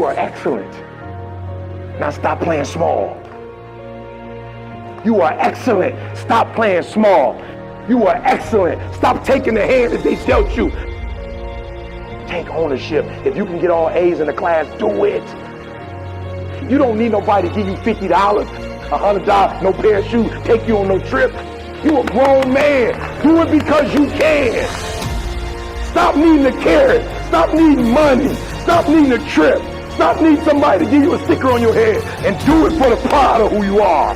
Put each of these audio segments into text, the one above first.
You are excellent. Now stop playing small. You are excellent. Stop playing small. You are excellent. Stop taking the hand that they dealt you. Take ownership. If you can get all A's in the class, do it. You don't need nobody to give you $50, $100, no pair of shoes, take you on no trip. You a grown man. Do it because you can. Stop needing a carrot. Stop needing money. Stop needing a trip. Stop needing somebody to give you a sticker on your head and do it for the pride of who you are.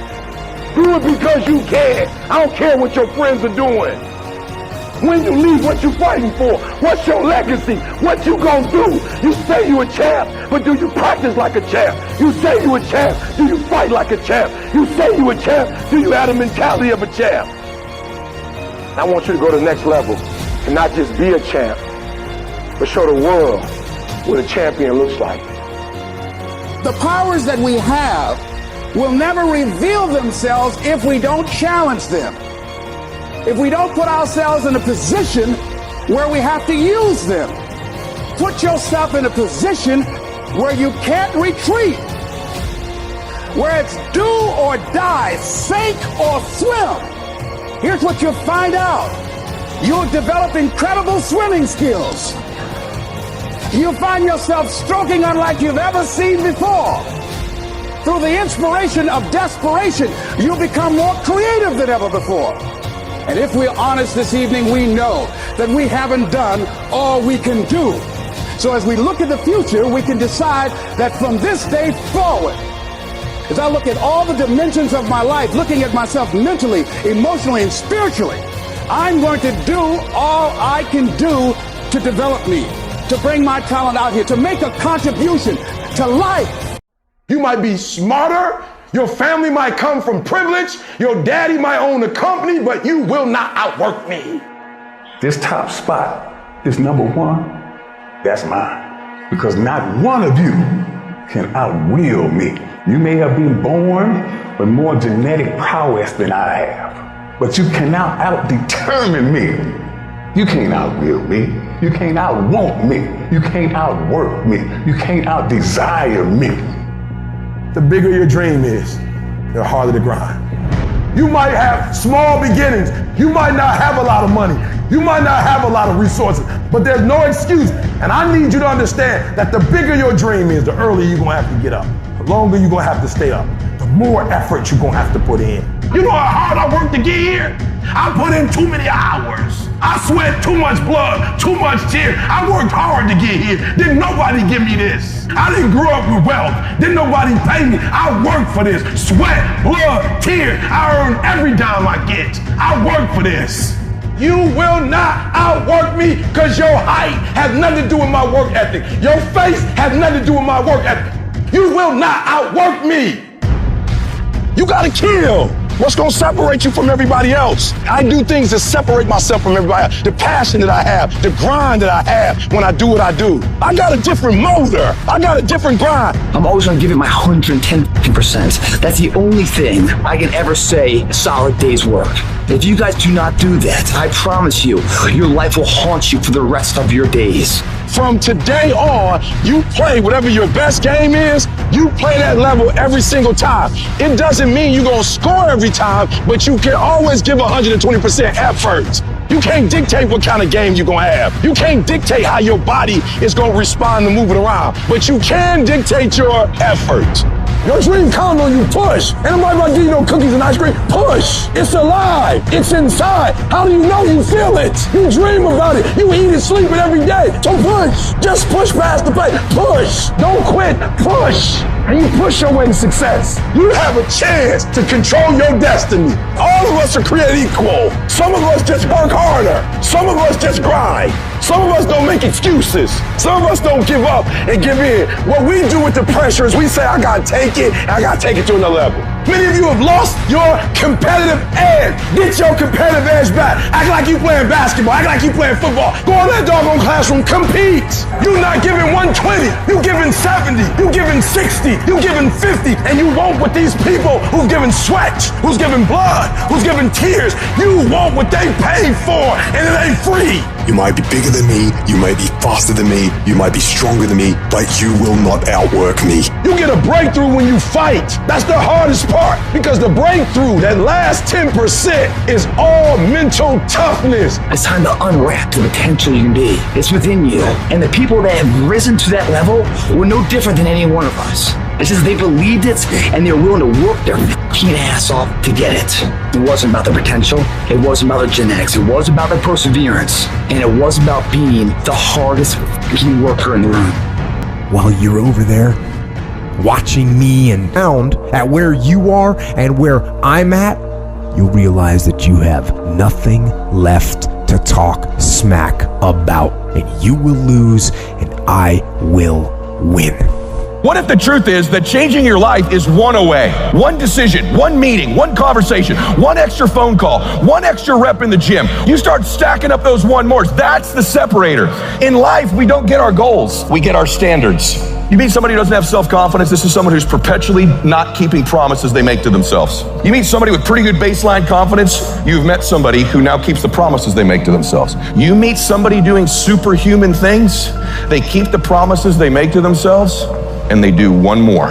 Do it because you can. I don't care what your friends are doing. When you leave, what you fighting for? What's your legacy? What you gonna do? You say you a champ, but do you practice like a champ? You say you a champ, do you fight like a champ? You say you a champ, do you have the mentality of a champ? I want you to go to the next level and not just be a champ, but show the world what a champion looks like. The powers that we have will never reveal themselves if we don't challenge them. If we don't put ourselves in a position where we have to use them. Put yourself in a position where you can't retreat, where it's do or die, sink or swim. Here's what you'll find out. You'll develop incredible swimming skills. You'll find yourself stroking unlike you've ever seen before. Through the inspiration of desperation, you'll become more creative than ever before. And if we're honest this evening, we know that we haven't done all we can do. So as we look at the future, we can decide that from this day forward, as I look at all the dimensions of my life, looking at myself mentally, emotionally, and spiritually, I'm going to do all I can do to develop me, to bring my talent out here, to make a contribution to life. You might be smarter, your family might come from privilege, your daddy might own a company, but you will not outwork me. This top spot, this number one, that's mine. Because not one of you can outwill me. You may have been born with more genetic prowess than I have, but you cannot out-determine me. You can't outwill me. You can't outwant me. You can't outwork me. You can't out-desire me. The bigger your dream is, the harder the grind. You might have small beginnings. You might not have a lot of money. You might not have a lot of resources, but there's no excuse. And I need you to understand that the bigger your dream is, the earlier you're gonna have to get up. The longer you're gonna have to stay up. The more effort you're gonna have to put in. You know how hard I worked to get here? I put in too many hours. I sweat too much blood, too much tears. I worked hard to get here. Didn't nobody give me this. I didn't grow up with wealth. Didn't nobody pay me. I worked for this. Sweat, blood, tears. I earn every dime I get. I work for this. You will not outwork me because your height has nothing to do with my work ethic. Your face has nothing to do with my work ethic. You will not outwork me. You gotta kill. What's gonna separate you from everybody else? I do things to separate myself from everybody else. The passion that I have, the grind that I have when I do what I do. I got a different motor. I got a different grind. I'm always gonna give it my 110%. That's the only thing I can ever say a solid day's work. If you guys do not do that, I promise you, your life will haunt you for the rest of your days. From today on, you play whatever your best game is, you play that level every single time. It doesn't mean you're gonna score every time, but you can always give 120% effort. You can't dictate what kind of game you're gonna have. You can't dictate how your body is gonna respond to moving around, but you can dictate your effort. Your dream counts on you, push. Ain't nobody about to give you no cookies and ice cream. Push. It's alive. It's inside. How do you know you feel it? You dream about it. You eat and sleep it every day. So push. Just push past the plate. Push. Don't quit. Push. And you push your way to success. You have a chance to control your destiny. All of us are created equal. Some of us just work harder. Some of us just grind. Some of us don't make excuses. Some of us don't give up and give in. What we do with the pressure is we say, I gotta take it, and I gotta take it to another level. Many of you have lost your competitive edge. Get your competitive edge back. Act like you playing basketball. Act like you playing football. Go in that doggone classroom. Compete. You're not giving 120. You giving 70. You giving 60. You giving 50. And you want what these people who've given sweat, who's given blood, who's given tears, you want what they paid for, and it ain't free. You might be bigger than me, you might be faster than me, you might be stronger than me, but you will not outwork me. You get a breakthrough when you fight. That's the hardest part, because the breakthrough, that last 10%, is all mental toughness. It's time to unwrap the potential you can be. It's within you. And the people that have risen to that level were no different than any one of us. It's just they believed it and they were willing to work their fucking ass off to get it. It wasn't about the potential. It wasn't about the genetics. It was about the perseverance. And it was about being the hardest fucking worker in the room. While you're over there watching me and pound at where you are and where I'm at, you'll realize that you have nothing left to talk smack about. And you will lose and I will win. What if the truth is that changing your life is one away? One decision, one meeting, one conversation, one extra phone call, one extra rep in the gym. You start stacking up those one mores. That's the separator. In life, we don't get our goals. We get our standards. You meet somebody who doesn't have self-confidence. This is someone who's perpetually not keeping promises they make to themselves. You meet somebody with pretty good baseline confidence. You've met somebody who now keeps the promises they make to themselves. You meet somebody doing superhuman things. They keep the promises they make to themselves, and they do one more.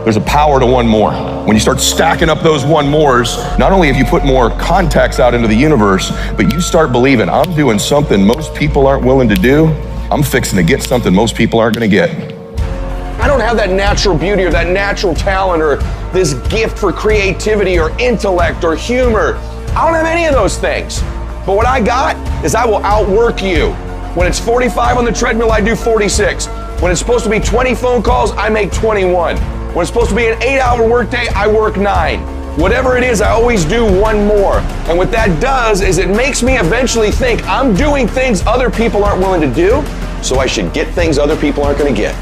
There's a power to one more. When you start stacking up those one mores, not only have you put more contacts out into the universe, but you start believing, I'm doing something most people aren't willing to do. I'm fixing to get something most people aren't gonna get. I don't have that natural beauty or that natural talent or this gift for creativity or intellect or humor. I don't have any of those things. But what I got is I will outwork you. When it's 45 on the treadmill, I do 46. When it's supposed to be 20 phone calls, I make 21. When it's supposed to be an 8-hour workday, I work 9. Whatever it is, I always do one more. And what that does is it makes me eventually think I'm doing things other people aren't willing to do, so I should get things other people aren't gonna get.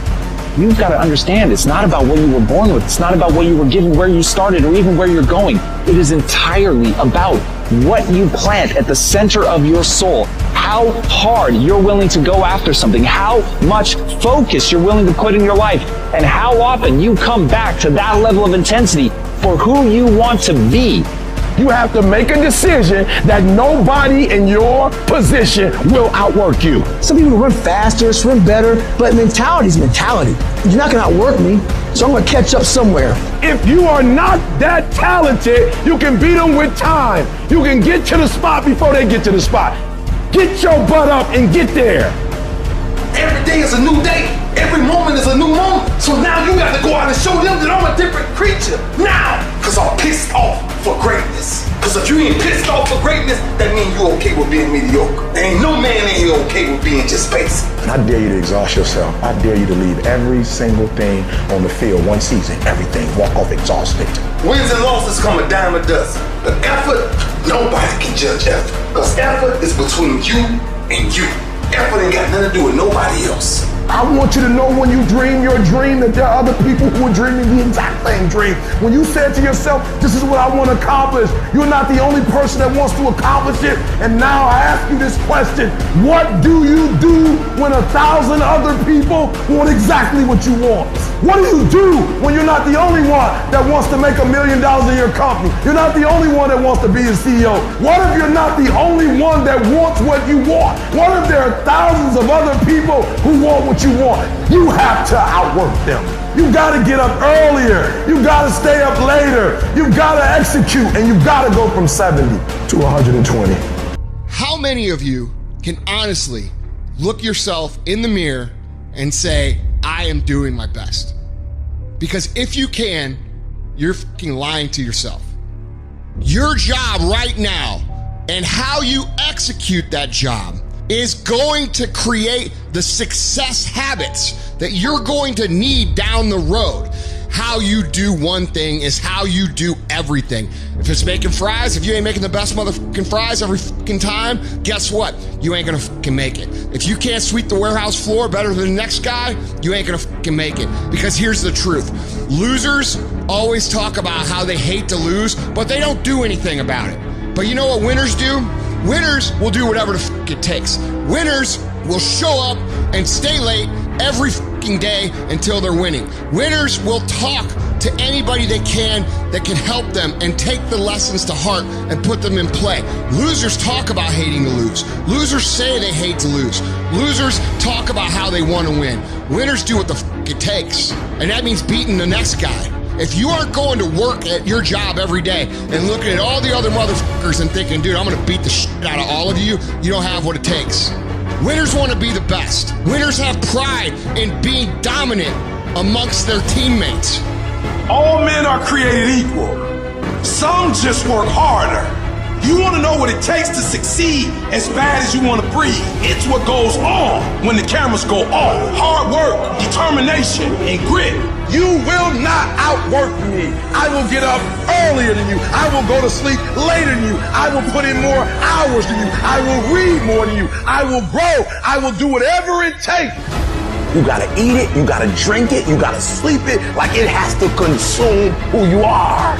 You've got to understand, it's not about what you were born with. It's not about what you were given, where you started, or even where you're going. It is entirely about what you plant at the center of your soul, how hard you're willing to go after something, how much focus you're willing to put in your life, and how often you come back to that level of intensity for who you want to be. You have to make a decision that nobody in your position will outwork you. Some people run faster, swim better, but mentality is mentality. You're not gonna outwork me, so I'm gonna catch up somewhere. If you are not that talented, you can beat them with time. You can get to the spot before they get to the spot. Get your butt up and get there. Every day is a new day. Every moment is a new moment. So now you got to go out and show them that I'm a different creature. Now, because I'm pissed off for greatness. Because if you ain't pissed off for greatness, that means you okay with being mediocre. There ain't no man in here okay with being just basic. I dare you to exhaust yourself. I dare you to leave every single thing on the field one season. Everything. Walk off exhausted. Wins and losses come a dime a dozen. But effort, nobody can judge effort. Because effort is between you and you. Effort ain't got nothing to do with nobody else. I want you to know when you dream your dream that there are other people who are dreaming the exact same dream. When you said to yourself, this is what I want to accomplish, you're not the only person that wants to accomplish it. And now I ask you this question, what do you do when 1,000 other people want exactly what you want? What do you do when you're not the only one that wants to make $1 million in your company? You're not the only one that wants to be a CEO. What if you're not the only one that wants what you want? What if there are thousands of other people who want what you want? You have to outwork them. You gotta get up earlier. You gotta stay up later. You gotta execute, and you gotta go from 70 to 120. How many of you can honestly look yourself in the mirror and say, I am doing my best? Because if you can, you're fucking lying to yourself. Your job right now and how you execute that job is going to create the success habits that you're going to need down the road. How you do one thing is how you do everything. If it's making fries, if you ain't making the best motherfucking fries every fucking time, guess what? You ain't gonna fucking make it. If you can't sweep the warehouse floor better than the next guy, you ain't gonna fucking make it. Because here's the truth. Losers always talk about how they hate to lose, but they don't do anything about it. But you know what winners do? Winners will do whatever the fuck it takes. Winners will show up and stay late every fucking day until they're winning. Winners will talk to anybody they can that can help them and take the lessons to heart and put them in play. Losers talk about hating to lose. Losers say they hate to lose. Losers talk about how they want to win. Winners do what the fuck it takes. And that means beating the next guy. If you aren't going to work at your job every day and looking at all the other motherfuckers and thinking, dude, I'm going to beat the shit out of all of you, you don't have what it takes. Winners want to be the best. Winners have pride in being dominant amongst their teammates. All men are created equal. Some just work harder. You want to know what it takes to succeed as bad as you want to breathe. It's what goes on when the cameras go off. Hard work, determination, and grit. You will not outwork me. I will get up earlier than you. I will go to sleep later than you. I will put in more hours than you. I will read more than you. I will grow. I will do whatever it takes. You gotta eat it, you gotta drink it, you gotta sleep it, like it has to consume who you are.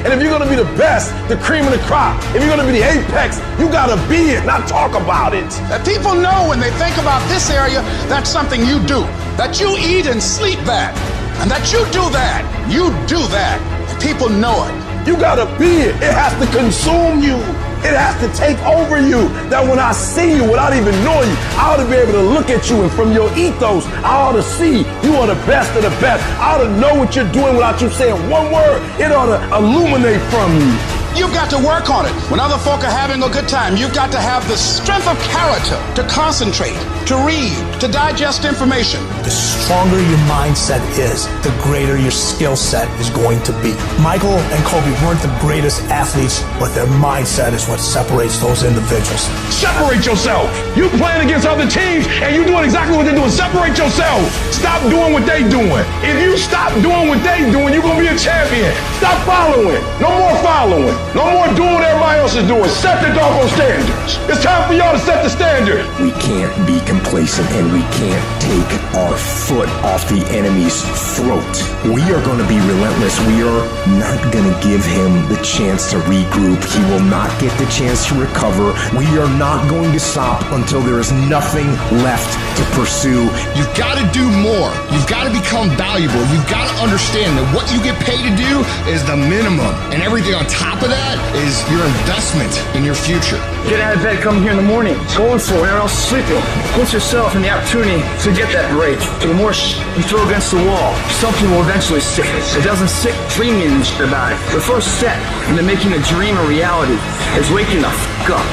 And if you're gonna be the best, the cream of the crop, if you're gonna be the apex, you gotta be it, not talk about it. That people know when they think about this area, that's something you do. That you eat and sleep that. And that you do that. You do that. And people know it. You gotta be it. It has to consume you. It has to take over you. That when I see you without even knowing you, I ought to be able to look at you, and from your ethos, I ought to see you are the best of the best. I ought to know what you're doing without you saying one word. It ought to illuminate from you. You've got to work on it. When other folk are having a good time, you've got to have the strength of character to concentrate, to read, to digest information. The stronger your mindset is, the greater your skill set is going to be. Michael and Kobe weren't the greatest athletes, but their mindset is what separates those individuals. Separate yourself. You playing against other teams and you doing exactly what they're doing. Separate yourself. Stop doing what they doing. If you stop doing what they doing, you're going to be a champion. Stop following. No more following. No more doing what everybody else is doing. Set the doggone standards. It's time for y'all to set the standard. We can't be complacent, and we can't take our foot off the enemy's throat. We are going to be relentless. We are not going to give him the chance to regroup. He will not get the chance to recover. We are not going to stop until there is nothing left to pursue. You've got to do more. You've got to become valuable. You've got to understand that what you get paid to do is the minimum, and everything on top of that is your investment in your future. Get out of bed, come here in the morning. Going for it, or else sleeping. Put yourself in the opportunity to get that break. The more you throw against the wall, something will eventually stick. It doesn't stick dreaming about it. The first step into making a dream a reality is waking the f*** up.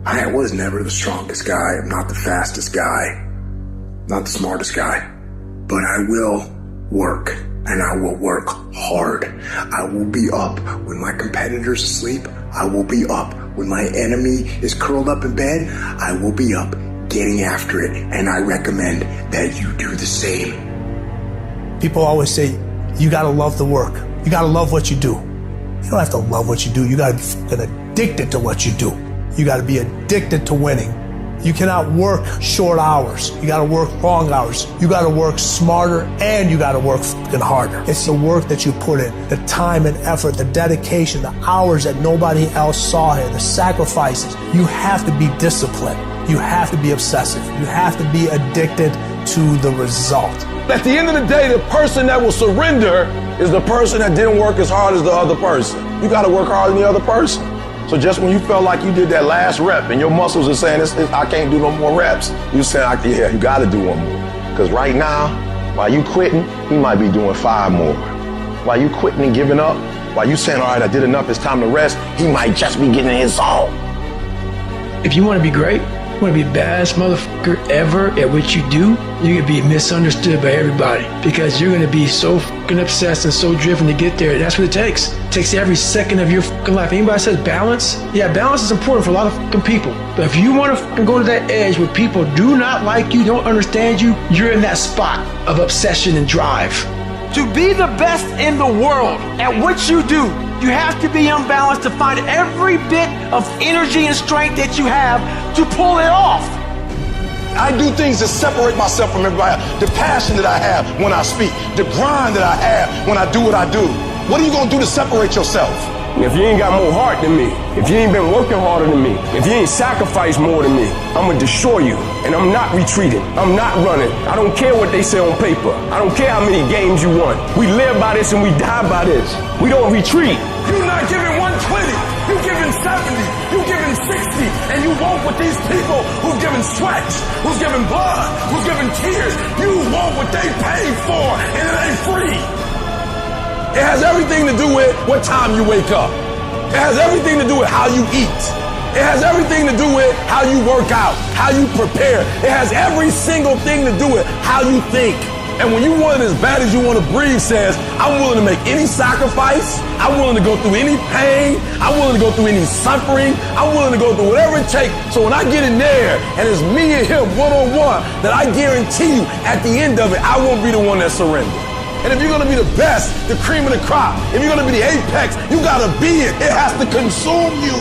I was never the strongest guy. I'm not the fastest guy. Not the smartest guy. But I will work. And I will work hard. I will be up when my competitor's asleep. I will be up when my enemy is curled up in bed. I will be up getting after it. And I recommend that you do the same. People always say, you gotta love the work. You gotta love what you do. You don't have to love what you do. You gotta be fucking addicted to what you do. You gotta be addicted to winning. You cannot work short hours. You gotta work long hours. You gotta work smarter, and you gotta work fucking harder. It's the work that you put in, the time and effort, the dedication, the hours that nobody else saw here, the sacrifices. You have to be disciplined. You have to be obsessive. You have to be addicted to the result. At the end of the day, the person that will surrender is the person that didn't work as hard as the other person. You gotta work harder than the other person. So just when you felt like you did that last rep and your muscles are saying, I can't do no more reps, you saying, yeah, you got to do one more. Because right now, while you quitting, you might be doing 5 more. While you quitting and giving up, while you saying, all right, I did enough, it's time to rest, he might just be getting his zone. If you want to be great, you want to be the baddest motherfucker ever at what you do, you're going to be misunderstood by everybody because you're going to be so fucking obsessed and so driven to get there. That's what it takes. It takes every second of your fucking life. Anybody says balance? Yeah, balance is important for a lot of fucking people. But if you want to fucking go to that edge where people do not like you, don't understand you, you're in that spot of obsession and drive. To be the best in the world at what you do, you have to be unbalanced to find every bit of energy and strength that you have to pull it off. I do things to separate myself from everybody else. The passion that I have when I speak, the grind that I have when I do what I do. What are you gonna do to separate yourself? If you ain't got more heart than me, if you ain't been working harder than me, if you ain't sacrificed more than me, I'm gonna destroy you. And I'm not retreating. I'm not running. I don't care what they say on paper. I don't care how many games you won. We live by this and we die by this. We don't retreat. You're not giving 120. You're giving 70. You're giving 60. And you want what these people who've given sweat, who's given blood, who's given tears, you want what they paid for, and it ain't free. It has everything to do with what time you wake up. It has everything to do with how you eat. It has everything to do with how you work out, how you prepare. It has every single thing to do with how you think. And when you want it as bad as you want to breathe, says, I'm willing to make any sacrifice. I'm willing to go through any pain. I'm willing to go through any suffering. I'm willing to go through whatever it takes. So when I get in there and it's me and him one-on-one, that I guarantee you at the end of it, I won't be the one that surrenders. And if you're going to be the best, the cream of the crop, if you're going to be the apex, you got to be it. It has to consume you.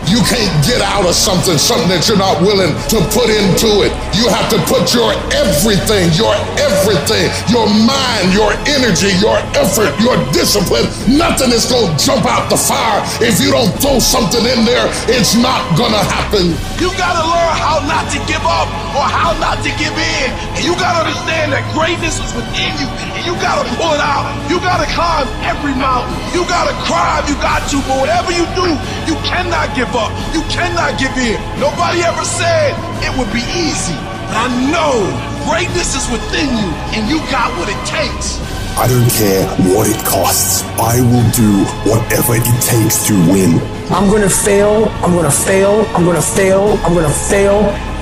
You can't get out of something that you're not willing to put into it. You have to put your everything, your mind, your energy, your effort, your discipline. Nothing is going to jump out the fire. If you don't throw something in there, it's not going to happen. You got to learn how not to give up or how not to give in. And you got to understand that greatness is within you. And you got to pull it out. You got to climb every mountain. You got to cry if you got to. But whatever you do, you cannot give up. You cannot give in. Nobody ever said it would be easy. But I know greatness is within you and you got what it takes. I don't care what it costs. I will do whatever it takes to win. I'm going to fail. I'm going to fail. I'm going to fail. I'm going to fail.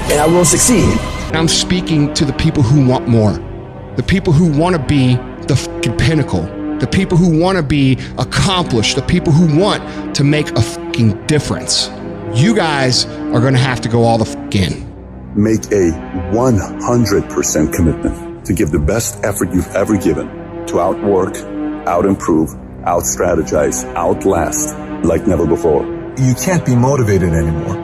And I will succeed. I'm speaking to the people who want more. The people who want to be the fucking pinnacle. The people who want to be accomplished. The people who want to make a fucking difference. You guys are going to have to go all the fuck in. Make a 100% commitment to give the best effort you've ever given to outwork, out-improve, out-strategize, outlast like never before. You can't be motivated anymore.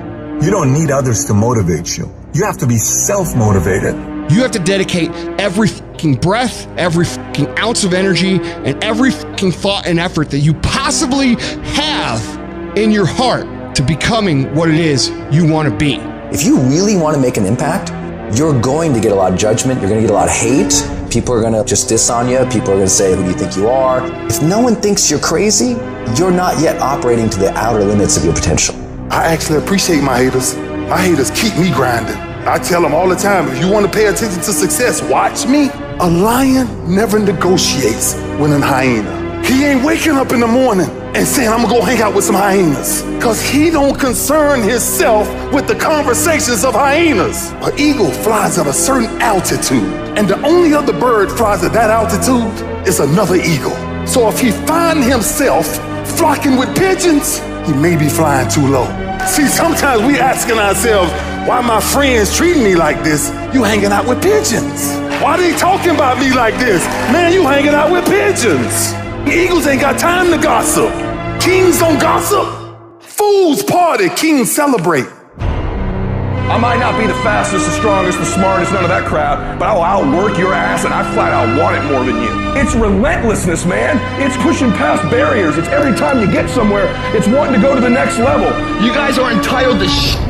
You don't need others to motivate you. You have to be self-motivated. You have to dedicate every fucking breath, every fucking ounce of energy, and every fucking thought and effort that you possibly have in your heart to becoming what it is you want to be. If you really want to make an impact, you're going to get a lot of judgment. You're going to get a lot of hate. People are going to just diss on you. People are going to say, who do you think you are? If no one thinks you're crazy, you're not yet operating to the outer limits of your potential. I actually appreciate my haters. My haters keep me grinding. I tell them all the time, if you want to pay attention to success, watch me. A lion never negotiates with a hyena. He ain't waking up in the morning and saying, I'm gonna go hang out with some hyenas. Cause he don't concern himself with the conversations of hyenas. An eagle flies at a certain altitude, and the only other bird flies at that altitude is another eagle. So if he find himself flocking with pigeons, he may be flying too low. See, sometimes we asking ourselves, why my friends treating me like this? You hanging out with pigeons. Why they talking about me like this? Man, you hanging out with pigeons. Eagles ain't got time to gossip. Kings don't gossip. Fools party, kings celebrate. I might not be the fastest, the strongest, the smartest, none of that crap, but I'll outwork your ass and I flat out want it more than you. It's relentlessness, man. It's pushing past barriers. It's every time you get somewhere, it's wanting to go to the next level. You guys are entitled to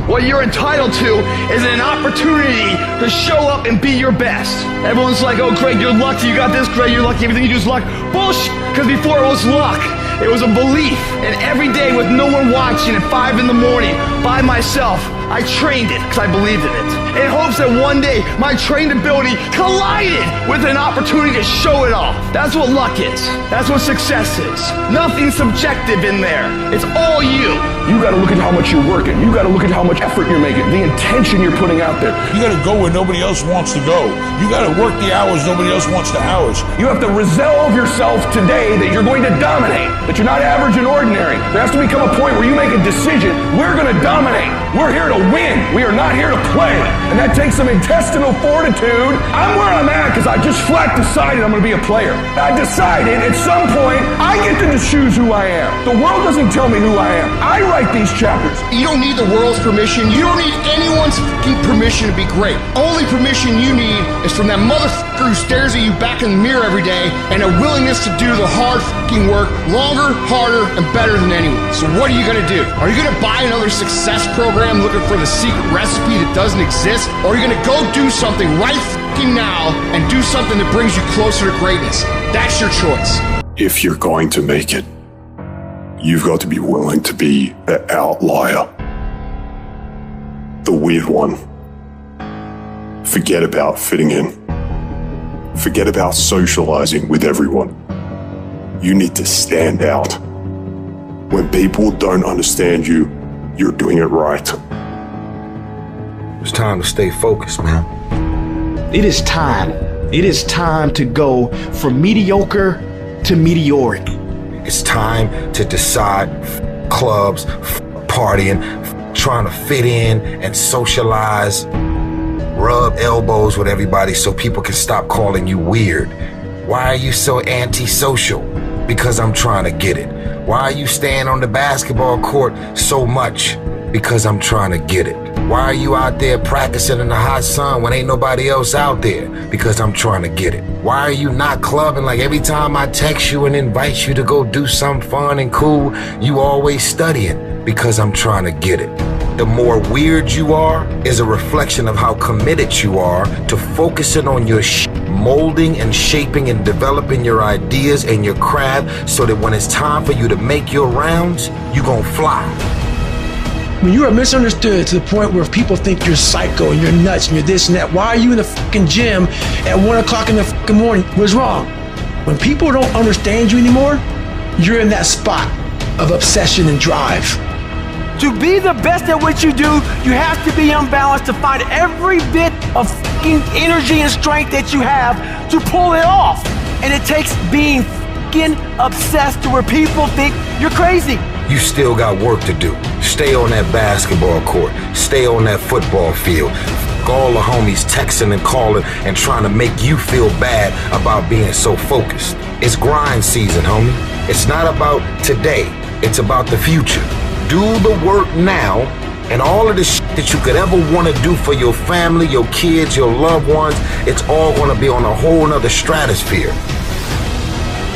What you're entitled to is an opportunity to show up and be your best. Everyone's like, oh, Greg, you're lucky. You got this, Greg, you're lucky. Everything you do is luck. Bullshit, because before it was luck. It was a belief. And every day with no one watching at 5 in the morning by myself, I trained it because I believed in it. In hopes that one day my trained ability collided with an opportunity to show it off. That's what luck is. That's what success is. Nothing subjective in there. It's all you. You got to look at how much you're working. You got to look at how much effort you're making, the intention you're putting out there. You got to go where nobody else wants to go. You got to work the hours nobody else wants to hours. You have to resolve yourself today that you're going to dominate, that you're not average and ordinary. There has to become a point where you make a decision. We're going to dominate. We're here to win. We are not here to play. And that takes some intestinal fortitude. I'm where I'm at because I just flat decided I'm going to be a player. I decided at some point I get to choose who I am. The world doesn't tell me who I am. I write these chapters. You don't need the world's permission. You don't need anyone's fucking permission to be great. Only permission you need is from that motherfucker who stares at you back in the mirror every day and a willingness to do the hard fucking work longer, harder, and better than anyone. So what are you gonna do? Are you gonna buy another success program looking for the secret recipe that doesn't exist? Or are you gonna go do something right fucking now and do something that brings you closer to greatness? That's your choice. If you're going to make it, you've got to be willing to be the outlier. The weird one. Forget about fitting in. Forget about socializing with everyone. You need to stand out. When people don't understand you, you're doing it right. It's time to stay focused, man. It is time. It is time to go from mediocre to meteoric. It's time to decide clubs, partying, trying to fit in and socialize, rub elbows with everybody so people can stop calling you weird. Why are you so antisocial? Because I'm trying to get it. Why are you staying on the basketball court so much? Because I'm trying to get it. Why are you out there practicing in the hot sun when ain't nobody else out there? Because I'm trying to get it. Why are you not clubbing like every time I text you and invite you to go do something fun and cool, you always studying? Because I'm trying to get it. The more weird you are is a reflection of how committed you are to focusing on your molding and shaping and developing your ideas and your craft so that when it's time for you to make your rounds, you gon' fly. When you are misunderstood to the point where people think you're psycho and you're nuts and you're this and that, why are you in the fucking gym at 1 o'clock in the fucking morning? What's wrong? When people don't understand you anymore, you're in that spot of obsession and drive. To be the best at what you do, you have to be unbalanced to find every bit of fucking energy and strength that you have to pull it off. And it takes being fucking obsessed to where people think you're crazy. You still got work to do. Stay on that basketball court. Stay on that football field. All the homies texting and calling and trying to make you feel bad about being so focused. It's grind season, homie. It's not about today. It's about the future. Do the work now, and all of the shit that you could ever want to do for your family, your kids, your loved ones, it's all going to be on a whole nother stratosphere.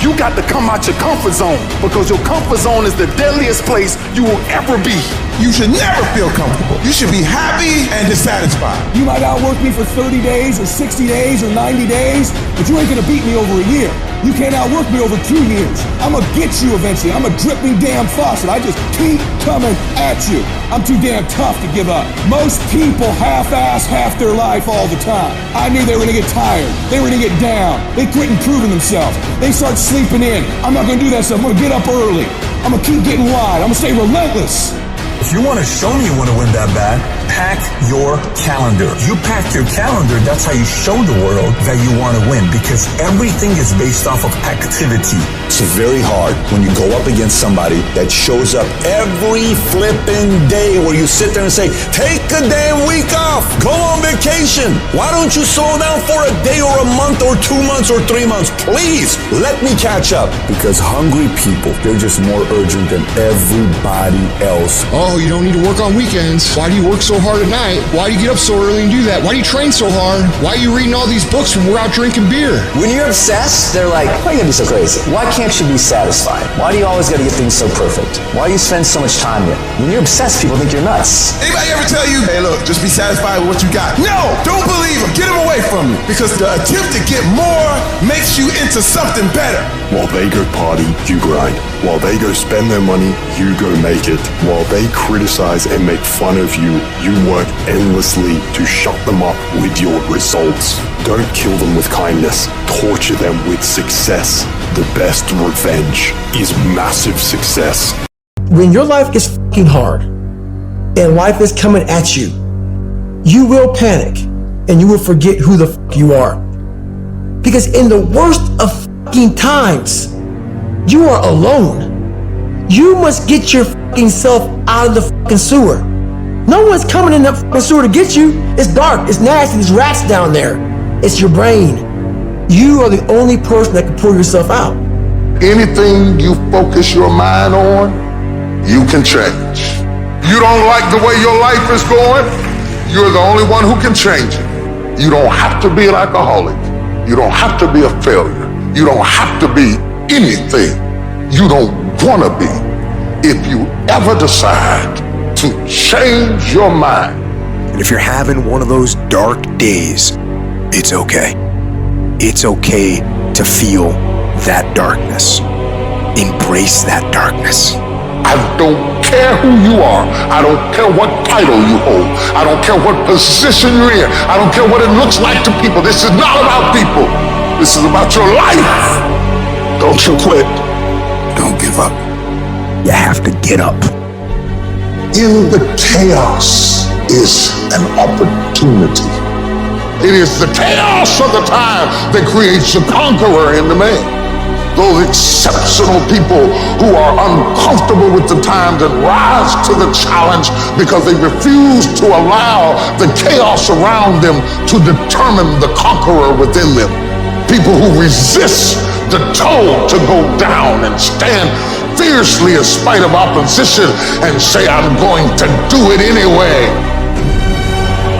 You got to come out your comfort zone because your comfort zone is the deadliest place you will ever be. You should never feel comfortable. You should be happy and dissatisfied. You might outwork me for 30 days or 60 days or 90 days, but you ain't gonna beat me over a year. You can't outwork me over 2 years. I'm gonna get you eventually. I'm a dripping damn faucet. I just keep coming at you. I'm too damn tough to give up. Most people half-ass half their life all the time. I knew they were gonna get tired. They were gonna get down. They quit improving themselves. They start sleeping in. I'm not gonna do that stuff. I'm gonna get up early. I'm gonna keep getting wide. I'm gonna stay relentless. If you want to show me you want to win that bad, pack your calendar. You pack your calendar, that's how you show the world that you want to win, because everything is based off of activity. It's very hard when you go up against somebody that shows up every flipping day where you sit there and say, take a damn week off, go on vacation. Why don't you slow down for a day or a month or 2 months or 3 months? Please, let me catch up. Because hungry people, they're just more urgent than everybody else. Oh, you don't need to work on weekends. Why do you work so hard at night? Why do you get up so early and do that? Why do you train so hard? Why are you reading all these books when we're out drinking beer? When you're obsessed, they're like, why are you gonna be so crazy? Why can't you be satisfied? Why do you always gotta get things so perfect? Why do you spend so much time here? When you're obsessed, people think you're nuts. Anybody ever tell you, hey look, just be satisfied with what you got? No, don't believe them. Get them away from you. Because the attempt to get more makes you into something better. While they go party, you grind. While they go spend their money, you go make it. While they criticize and make fun of you, you work endlessly to shut them up with your results. Don't kill them with kindness. Torture them with success. The best revenge is massive success. When your life is fucking hard and life is coming at you, you will panic and you will forget who the fuck you are. Because in the worst of fucking times, you are alone. You must get your fucking self out of the fucking sewer. No one's coming in the sewer to get you. It's dark, it's nasty, there's rats down there. It's your brain. You are the only person that can pull yourself out. Anything you focus your mind on, you can change. You don't like the way your life is going, you're the only one who can change it. You don't have to be an alcoholic. You don't have to be a failure. You don't have to be anything you don't want to be. If you ever decide to change your mind. And if you're having one of those dark days, it's okay. It's okay to feel that darkness. Embrace that darkness. I don't care who you are. I don't care what title you hold. I don't care what position you're in. I don't care what it looks like to people. This is not about people. This is about your life. Don't you quit. Don't give up. You have to get up. In the chaos is an opportunity. It is the chaos of the time that creates the conqueror in the man. Those exceptional people who are uncomfortable with the times and rise to the challenge because they refuse to allow the chaos around them to determine the conqueror within them. People who resist the toll to go down and stand fiercely in spite of opposition and say, I'm going to do it anyway.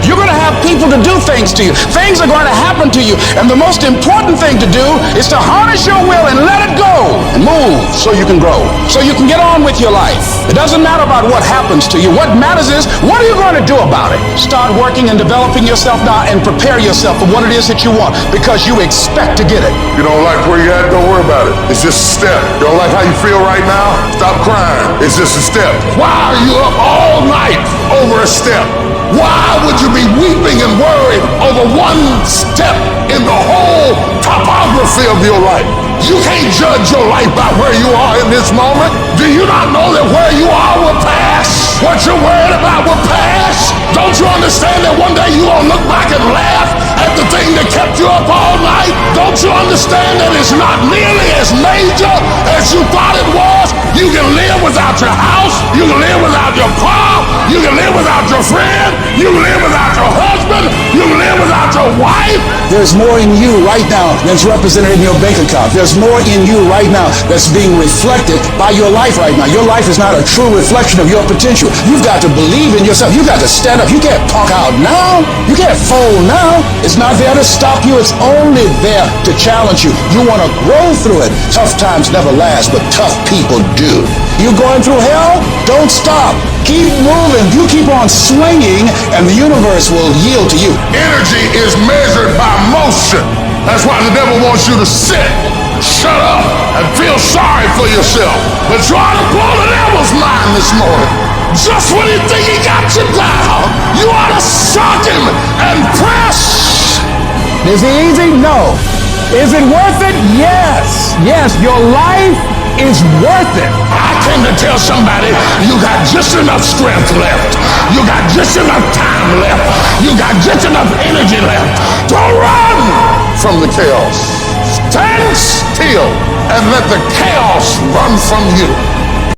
You're going to have people to do things to you. Things are going to happen to you. And the most important thing to do is to harness your will and let it go and move so you can grow, so you can get on with your life. It doesn't matter about what happens to you. What matters is, what are you going to do about it? Start working and developing yourself now and prepare yourself for what it is that you want, because you expect to get it. You don't like where you're at, don't worry about it. It's just a step. You don't like how you feel right now? Stop crying. It's just a step. Why are you up all night over a step? Why would you be weeping and worried over one step in the whole topography of your life? You can't judge your life by where you are in this moment. Do you not know that where you are will pass? What you're worried about will pass? Don't you understand that one day you're going to look back and laugh at the thing that kept you up all night? Don't you understand that it's not nearly as major as you thought it was? You can live without your house. You can live without your car. You can live without your friend. You can live without your husband. You can live without your wife. There's more in you right now than's represented in your bank account. There's more in you right now that's being reflected by your life right now. Your life is not a true reflection of your potential. You've got to believe in yourself. You've got to stand up. You can't punk out now. You can't fold now. It's not there to stop you. It's only there to challenge you. You want to grow through it. Tough times never last, but tough people do. You're going through hell? Don't stop. Keep moving. You keep on swinging, and the universe will yield to you. Energy is measured by motion. That's why the devil wants you to sit, shut up, and feel sorry for yourself. But try to blow the devil's mind this morning. Just when you think he got you down, you ought to shock him and press. Is it easy? No. Is it worth it? Yes. Yes, your life is worth it. I came to tell somebody you got just enough strength left. You got just enough time left. You got just enough energy left to run from the chaos. Stand still and let the chaos run from you.